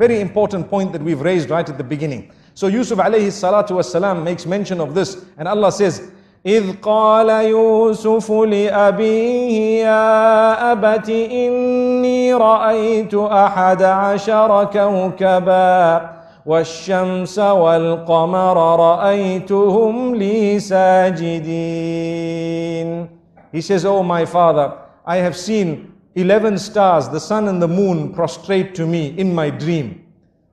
Very important point that we've raised right at the beginning. So Yusuf alayhi salatu wasalam makes mention of this, and Allah says, إِذْ قَالَ يُوسُفُ لِأَبِيهِ يَا أَبَتِ إِنِّي رَأَيْتُ أَحَدَ عَشَرَ كَوْكَبًا وَالشَّمْسَ وَالْقَمَرَ رَأَيْتُهُمْ لِي سَاجِدِينَ. He says, oh my father, I have seen 11 stars, the sun and the moon, prostrate to me in my dream.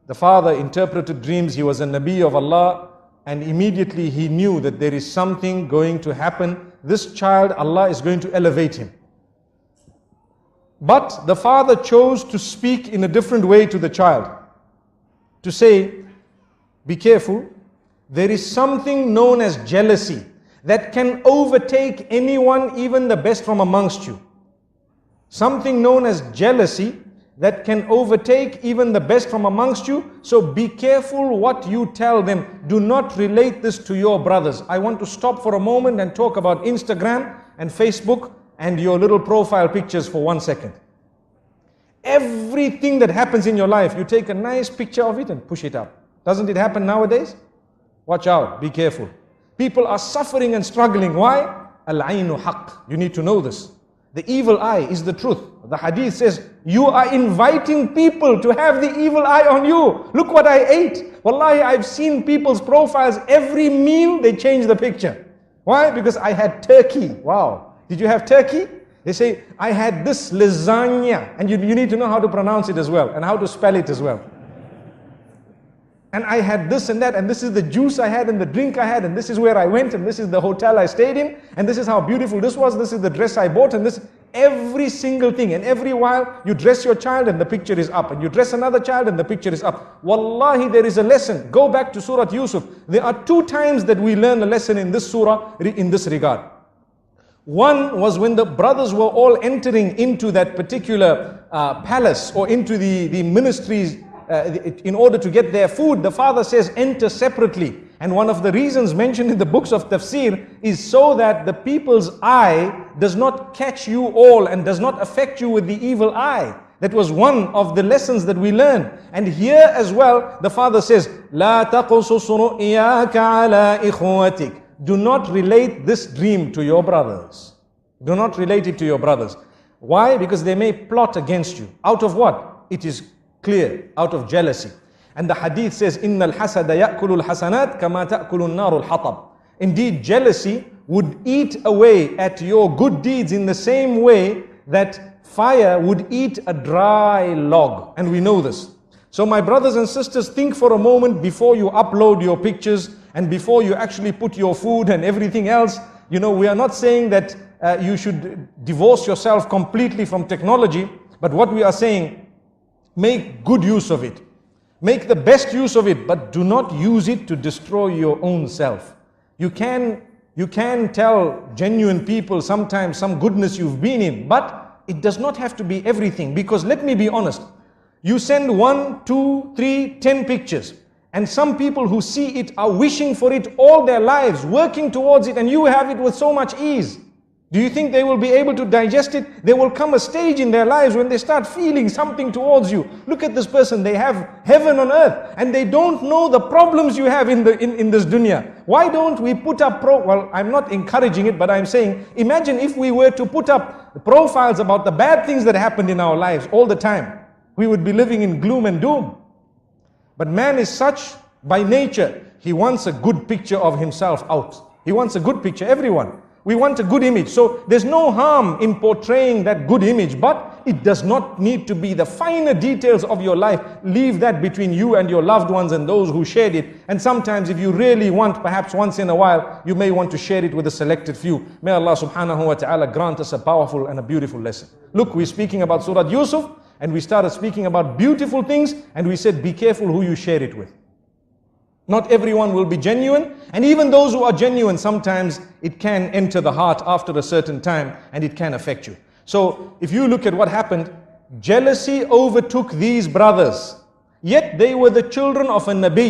The father interpreted dreams. He was a Nabi of Allah, and immediately he knew that there is something going to happen. This child, Allah is going to elevate him. But the father chose to speak in a different way to the child. To say, be careful, there is something known as jealousy that can overtake anyone, even the best from amongst you. Something known as jealousy that can overtake even the best from amongst you. So be careful what you tell them. Do not relate this to your brothers. I want to stop for a moment and talk about Instagram and Facebook and your little profile pictures for 1 second. Everything that happens in your life, you take a nice picture of it and push it up. Doesn't it happen nowadays? Watch out, be careful. People are suffering and struggling. Why? Al-aynu haqq. You need to know this. The evil eye is the truth. The hadith says, you are inviting people to have the evil eye on you. Look what I ate. Wallahi, I've seen people's profiles. Every meal, they change the picture. Why? Because I had turkey. Wow. Did you have turkey? They say, I had this lasagna. And you need to know how to pronounce it as well, and how to spell it as well. And I had this and that, and this is the juice I had, and the drink I had, and this is where I went, and this is the hotel I stayed in, and this is how beautiful this was, this is the dress I bought, and this, every single thing. And every while, you dress your child and the picture is up, and you dress another child and the picture is up. Wallahi, there is a lesson. Go back to Surah Yusuf. There are 2 times that we learn a lesson in this surah, in this regard. One was when the brothers were all entering into that particular palace, or into the ministries, in order to get their food. The father says, enter separately. And one of the reasons mentioned in the books of tafsir is so that the people's eye does not catch you all and does not affect you with the evil eye. That was one of the lessons that we learned. And here as well, the father says, لا تقصص رؤياك على إخوتك. Do not relate this dream to your brothers. Do not relate it to your brothers. Why? Because they may plot against you. Out of what? It is clear, out of jealousy. And the hadith says, إِنَّ الْحَسَدَ يَأْكُلُ الْحَسَنَاتِ كَمَا تَأْكُلُ النَّارُ الْحَطَبِ. Indeed, jealousy would eat away at your good deeds in the same way that fire would eat a dry log. And we know this. So my brothers and sisters, think for a moment before you upload your pictures and before you actually put your food and everything else. You know, we are not saying that you should divorce yourself completely from technology, but what we are saying, make good use of it. Make the best use of it, but do not use it to destroy your own self. You can tell genuine people sometimes some goodness you've been in, but it does not have to be everything. Because let me be honest, you send 1, 2, 3, 10 pictures, and some people who see it are wishing for it all their lives, working towards it, and you have it with so much ease. Do you think they will be able to digest it? There will come a stage in their lives when they start feeling something towards you. Look at this person, they have heaven on earth, and they don't know the problems you have in this dunya. Why don't we put up, well, I'm not encouraging it, but I'm saying, imagine if we were to put up profiles about the bad things that happened in our lives all the time. We would be living in gloom and doom. But man is such by nature, he wants a good picture of himself out. He wants a good picture, everyone. We want a good image. So there's no harm in portraying that good image, but it does not need to be the finer details of your life. Leave that between you and your loved ones and those who shared it. And sometimes if you really want, perhaps once in a while, you may want to share it with a selected few. May Allah subhanahu wa ta'ala grant us a powerful and a beautiful lesson. Look, we're speaking about Surah Yusuf, and we started speaking about beautiful things, and we said, be careful who you share it with. Not everyone will be genuine, and even those who are genuine, sometimes it can enter the heart after a certain time and it can affect you. So if you look at what happened, jealousy overtook these brothers, yet they were the children of a Nabi.